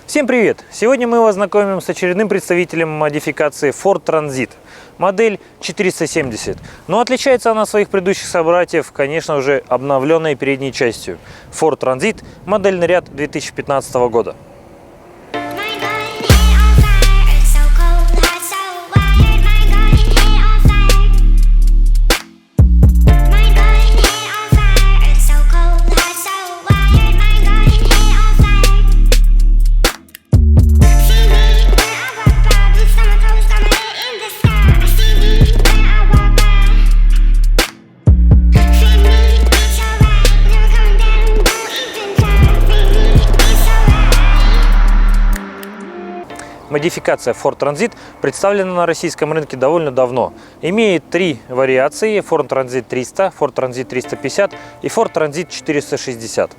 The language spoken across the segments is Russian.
Всем привет! Сегодня мы вас знакомим с очередным представителем модификации Ford Transit, модель 470. Но отличается она от своих предыдущих собратьев, конечно же, обновленной передней частью. Ford Transit, модельный ряд 2015 года. Модификация Ford Transit представлена на российском рынке довольно давно. Имеет три вариации: Ford Transit 300, Ford Transit 350 и Ford Transit 460.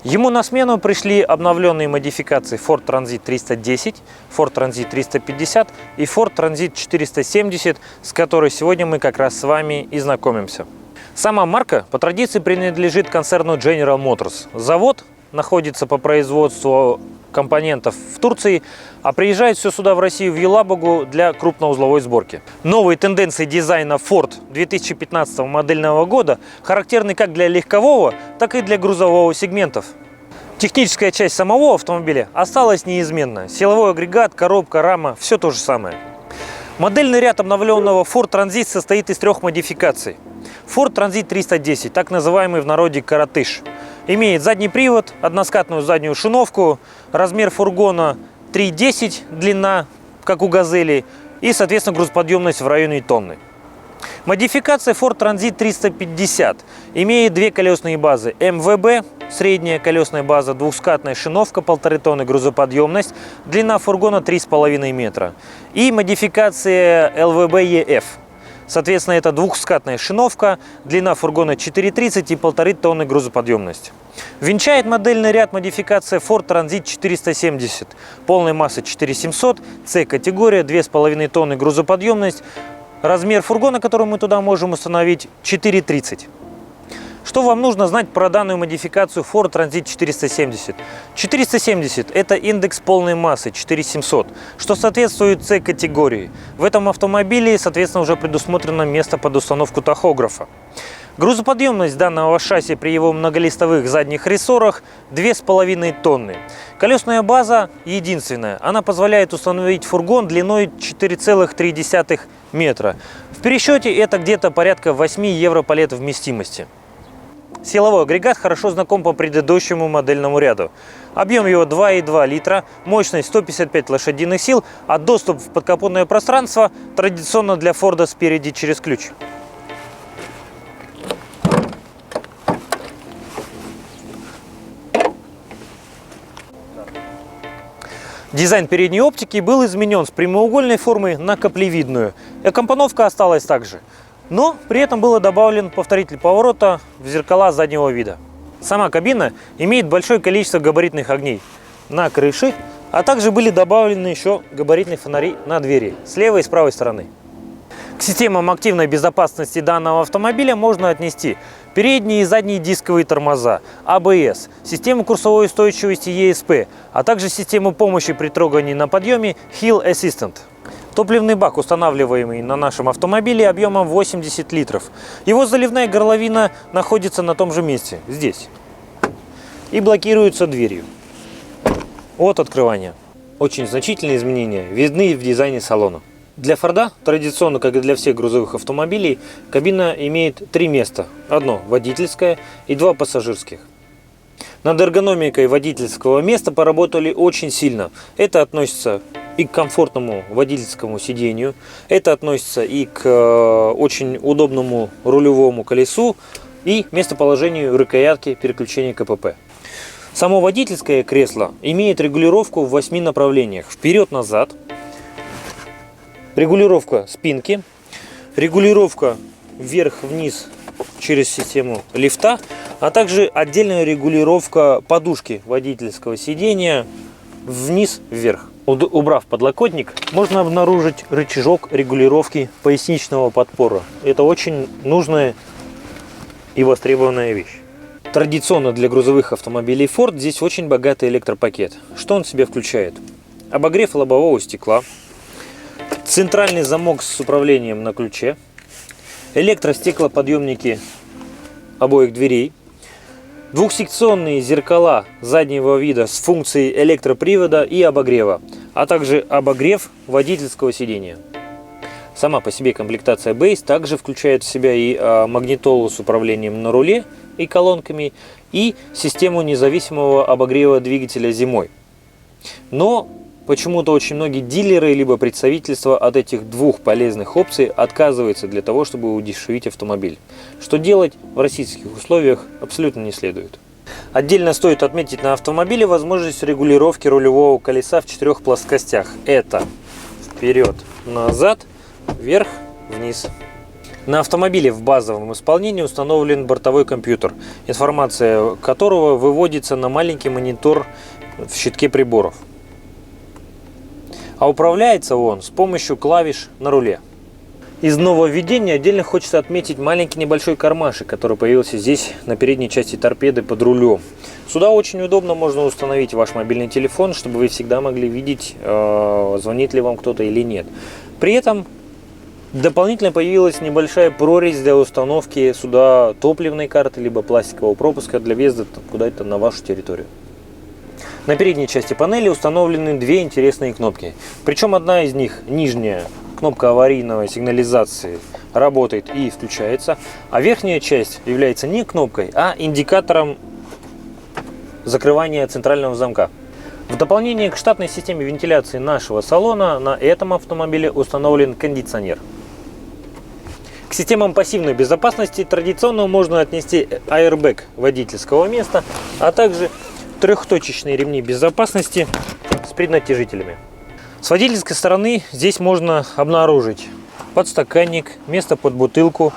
Ему на смену пришли обновленные модификации Ford Transit 310, Ford Transit 350 и Ford Transit 470, с которой сегодня мы как раз с вами и знакомимся. Сама марка по традиции принадлежит концерну General Motors. Завод находится по производству компонентов в Турции, а приезжает все сюда в Россию, в Елабугу, для крупноузловой сборки. Новые тенденции дизайна Ford 2015 модельного года характерны как для легкового, так и для грузового сегментов. Техническая часть самого автомобиля осталась неизменна. Силовой агрегат, коробка, рама – все то же самое. Модельный ряд обновленного Ford Transit состоит из трех модификаций. Ford Transit 310, так называемый в народе коротыш, имеет задний привод, односкатную заднюю шиновку, размер фургона 3,10 длина, как у «Газели», и, соответственно, грузоподъемность в районе тонны. Модификация Ford Transit 350 имеет две колесные базы: МВБ, средняя колесная база, двухскатная шиновка 1,5 тонны, грузоподъемность, длина фургона 3,5 метра, и модификация ЛВБ ЕФ. Соответственно, это двухскатная шиновка, длина фургона 4,30 и 1,5 тонны грузоподъемность. Венчает модельный ряд модификация Ford Transit 470, полной массы 4700, С-категория, 2,5 тонны грузоподъемность, размер фургона, который мы туда можем установить, 4,30. Что вам нужно знать про данную модификацию Ford Transit 470? 470 – это индекс полной массы 4700, что соответствует С-категории. В этом автомобиле, соответственно, уже предусмотрено место под установку тахографа. Грузоподъемность данного шасси при его многолистовых задних рессорах 2,5 тонны. Колесная база единственная. Она позволяет установить фургон длиной 4,3 метра. В пересчете это где-то порядка 8 евро-палет вместимости. Силовой агрегат хорошо знаком по предыдущему модельному ряду. Объем его 2,2 литра, мощность 155 лошадиных сил, а доступ в подкапотное пространство традиционно для Форда спереди через ключ. Дизайн передней оптики был изменен с прямоугольной формы на каплевидную. И компоновка осталась также. Но при этом был добавлен повторитель поворота в зеркала заднего вида. Сама кабина имеет большое количество габаритных огней на крыше, а также были добавлены еще габаритные фонари на двери с левой и с правой стороны. К системам активной безопасности данного автомобиля можно отнести передние и задние дисковые тормоза, АБС, систему курсовой устойчивости ESP, а также систему помощи при трогании на подъеме Hill Assistant. Топливный бак, устанавливаемый на нашем автомобиле, объемом 80 литров. Его заливная горловина находится на том же месте, здесь, и блокируется дверью от открывания. Очень значительные изменения видны в дизайне салона. Для Форда, традиционно, как и для всех грузовых автомобилей, кабина имеет три места. Одно водительское и два пассажирских. Над эргономикой водительского места поработали очень сильно. Это относится и к комфортному водительскому сидению, это относится и к очень удобному рулевому колесу и местоположению рукоятки переключения КПП. Само водительское кресло имеет регулировку в 8 направлениях: вперед-назад, регулировка спинки, регулировка вверх-вниз через систему лифта, а также отдельная регулировка подушки водительского сидения вниз-вверх. Убрав подлокотник, можно обнаружить рычажок регулировки поясничного подпора. Это очень нужная и востребованная вещь. Традиционно для грузовых автомобилей Ford здесь очень богатый электропакет. Что он в себя включает? Обогрев лобового стекла, центральный замок с управлением на ключе, электростеклоподъемники обоих дверей, двухсекционные зеркала заднего вида с функцией электропривода и обогрева, а также обогрев водительского сидения. Сама по себе комплектация Base также включает в себя и магнитолу с управлением на руле и колонками, и систему независимого обогрева двигателя зимой. Но почему-то очень многие дилеры либо представительства от этих двух полезных опций отказываются для того, чтобы удешевить автомобиль. Что делать в российских условиях абсолютно не следует. Отдельно стоит отметить на автомобиле возможность регулировки рулевого колеса в 4 плоскостях. Это вперед, назад, вверх, вниз. На автомобиле в базовом исполнении установлен бортовой компьютер, информация которого выводится на маленький монитор в щитке приборов. А управляется он с помощью клавиш на руле. Из нововведения отдельно хочется отметить маленький небольшой кармашек, который появился здесь на передней части торпеды под рулем. Сюда очень удобно можно установить ваш мобильный телефон, чтобы вы всегда могли видеть, звонит ли вам кто-то или нет. При этом дополнительно появилась небольшая прорезь для установки сюда топливной карты либо пластикового пропуска для въезда куда-то на вашу территорию. На передней части панели установлены две интересные кнопки. Причем одна из них, нижняя, кнопка аварийной сигнализации, работает и включается, а верхняя часть является не кнопкой, а индикатором закрывания центрального замка. В дополнение к штатной системе вентиляции нашего салона на этом автомобиле установлен кондиционер. К системам пассивной безопасности традиционно можно отнести аэрбэг водительского места, а также трехточечные ремни безопасности с преднатяжителями. С водительской стороны здесь можно обнаружить подстаканник, место под бутылку,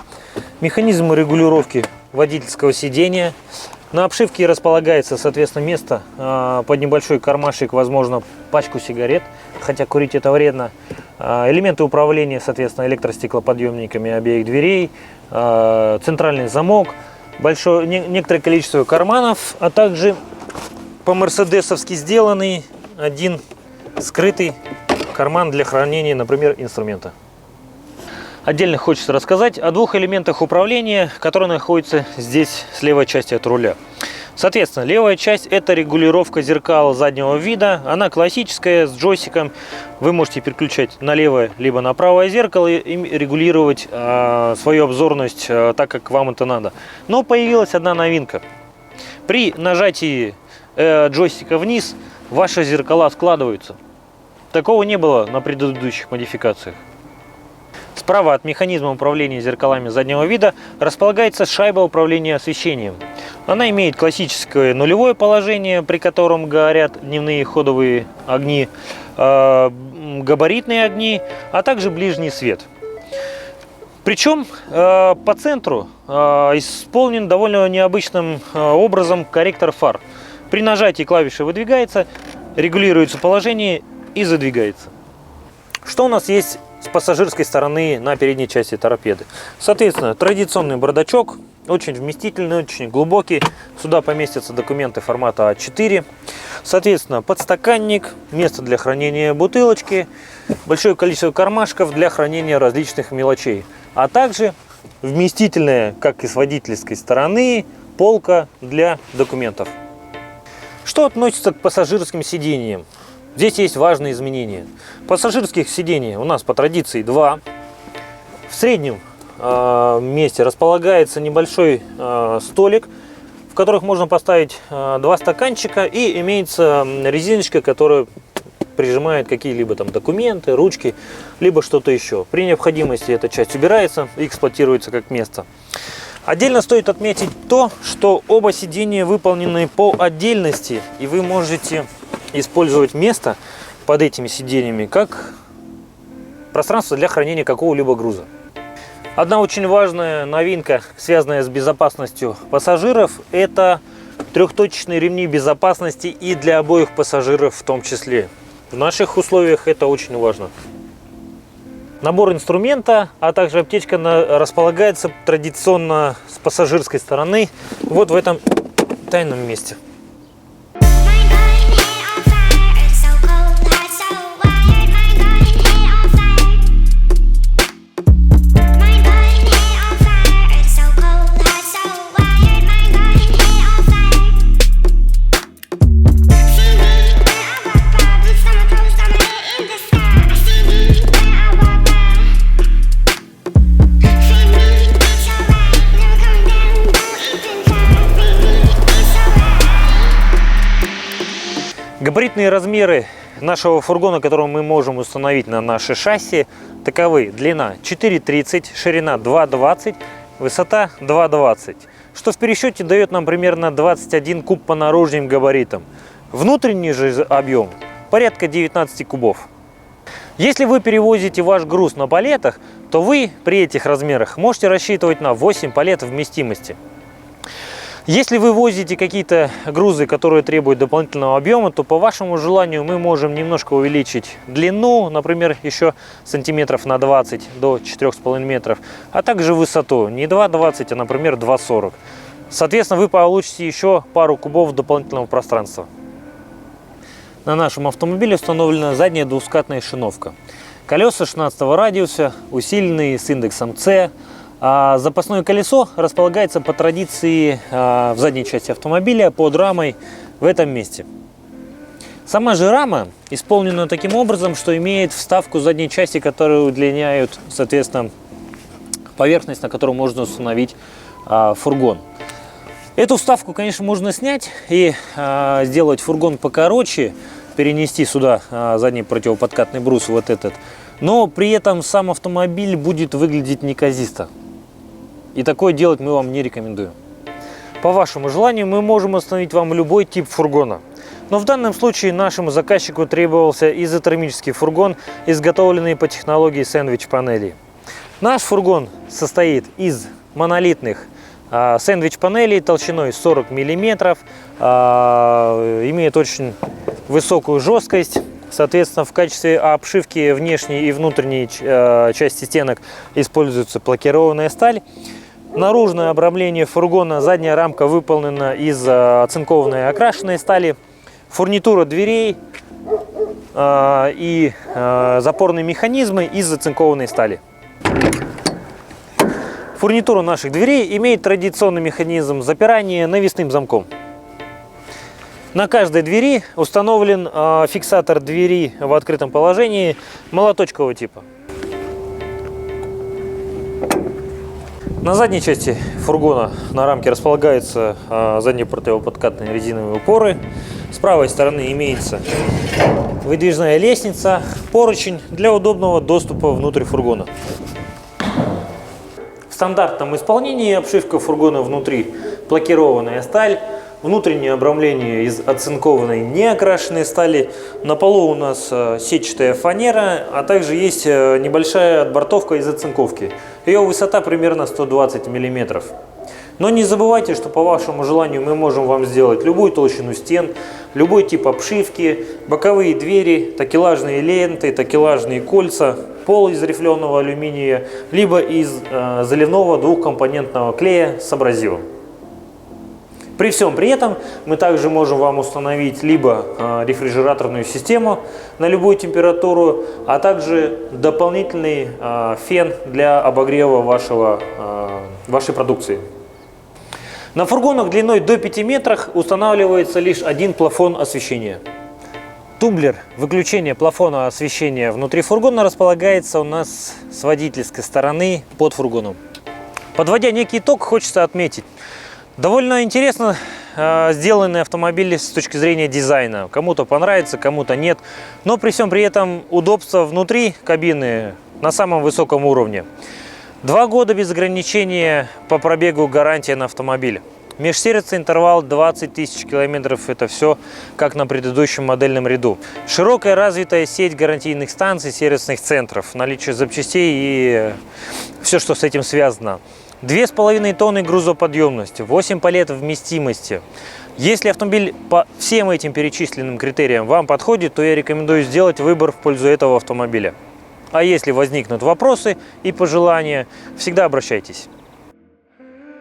механизм регулировки водительского сидения. На обшивке располагается, соответственно, место под небольшой кармашек, возможно, пачку сигарет, хотя курить это вредно. Элементы управления, соответственно, электростеклоподъемниками обеих дверей, центральный замок, некоторое количество карманов, а также по-мерседесовски сделанный один скрытый карман для хранения, например, инструмента. Отдельно хочется рассказать о двух элементах управления, которые находятся здесь с левой части от руля. Соответственно, левая часть – это регулировка зеркал заднего вида. Она классическая, с джойстиком. Вы можете переключать на левое либо на правое зеркало и регулировать свою обзорность так, как вам это надо. Но появилась одна новинка. При нажатии джойстика вниз ваши зеркала складываются. Такого не было на предыдущих модификациях. Справа от механизма управления зеркалами заднего вида располагается шайба управления освещением. Она имеет классическое нулевое положение, при котором горят дневные ходовые огни, габаритные огни, а также ближний свет. Причем по центру исполнен довольно необычным образом корректор фар. При нажатии клавиши выдвигается, регулируется положение и задвигается. Что у нас есть с пассажирской стороны на передней части торпеды? Соответственно, традиционный бардачок, очень вместительный, очень глубокий. Сюда поместятся документы формата А4. Соответственно, подстаканник, место для хранения бутылочки, большое количество кармашков для хранения различных мелочей. А также вместительная, как и с водительской стороны, полка для документов. Что относится к пассажирским сиденьям? Здесь есть важные изменения. Пассажирских сидений у нас по традиции 2. В среднем месте располагается небольшой столик, в которых можно поставить 2 стаканчика, и имеется резиночка, которая прижимает какие-либо там документы, ручки, либо что-то еще. При необходимости эта часть убирается и эксплуатируется как место. Отдельно стоит отметить то, что оба сидения выполнены по отдельности, и вы можете использовать место под этими сиденьями как пространство для хранения какого-либо груза. Одна очень важная новинка, связанная с безопасностью пассажиров, это трехточечные ремни безопасности и для обоих пассажиров в том числе. В наших условиях это очень важно. Набор инструмента, а также аптечка располагается традиционно с пассажирской стороны, вот в этом тайном месте. Габаритные размеры нашего фургона, который мы можем установить на наше шасси, таковы: длина 4,30, ширина 2,20, высота 2,20, что в пересчете дает нам примерно 21 куб по наружным габаритам. Внутренний же объем порядка 19 кубов. Если вы перевозите ваш груз на палетах, то вы при этих размерах можете рассчитывать на 8 палет вместимости. Если вы возите какие-то грузы, которые требуют дополнительного объема, то по вашему желанию мы можем немножко увеличить длину, например, еще сантиметров на 20 до 4,5 метров, а также высоту не 2,20, а, например, 2,40. Соответственно, вы получите еще пару кубов дополнительного пространства. На нашем автомобиле установлена задняя двускатная шиновка. Колеса 16 радиуса, усиленные с индексом C. А запасное колесо располагается по традиции в задней части автомобиля под рамой в этом месте. Сама же рама исполнена таким образом, что имеет вставку задней части, которые удлиняют, соответственно, поверхность, на которую можно установить фургон. Эту вставку, конечно, можно снять и сделать фургон покороче, перенести сюда задний противоподкатный брус, вот этот. Но при этом сам автомобиль будет выглядеть неказисто. И такое делать мы вам не рекомендуем. По вашему желанию мы можем установить вам любой тип фургона. Но в данном случае нашему заказчику требовался изотермический фургон, изготовленный по технологии сэндвич-панелей. Наш фургон состоит из монолитных сэндвич-панелей толщиной 40 мм, имеет очень высокую жесткость. Соответственно, в качестве обшивки внешней и внутренней части стенок используется лакированная сталь. Наружное обрамление фургона, задняя рамка выполнена из оцинкованной окрашенной стали. Фурнитура дверей и запорные механизмы из оцинкованной стали. Фурнитура наших дверей имеет традиционный механизм запирания навесным замком. На каждой двери установлен фиксатор двери в открытом положении молоточкового типа. На задней части фургона на рамке располагаются задние противоподкатные резиновые упоры. С правой стороны имеется выдвижная лестница, поручень для удобного доступа внутрь фургона. В стандартном исполнении обшивка фургона внутри лакированная сталь. Внутреннее обрамление из оцинкованной неокрашенной стали. На полу у нас сетчатая фанера, а также есть небольшая отбортовка из оцинковки. Ее высота примерно 120 мм. Но не забывайте, что по вашему желанию мы можем вам сделать любую толщину стен, любой тип обшивки, боковые двери, такелажные ленты, такелажные кольца, пол из рифленого алюминия, либо из заливного двухкомпонентного клея с абразивом. При всем при этом мы также можем вам установить либо рефрижераторную систему на любую температуру, а также дополнительный фен для обогрева вашей продукции. На фургонах длиной до 5 метров устанавливается лишь один плафон освещения. Тумблер выключения плафона освещения внутри фургона располагается у нас с водительской стороны под фургоном. Подводя некий итог, хочется отметить. Довольно интересно сделанный автомобиль с точки зрения дизайна. Кому-то понравится, кому-то нет. Но при всем при этом удобство внутри кабины на самом высоком уровне. 2 года без ограничения по пробегу гарантия на автомобиль. Межсервисный интервал 20 тысяч километров. Это все как на предыдущем модельном ряду. Широкая развитая сеть гарантийных станций, сервисных центров, наличие запчастей и все, что с этим связано. 2,5 тонны грузоподъемности, 8 палет вместимости. Если автомобиль по всем этим перечисленным критериям вам подходит, то я рекомендую сделать выбор в пользу этого автомобиля. А если возникнут вопросы и пожелания, всегда обращайтесь.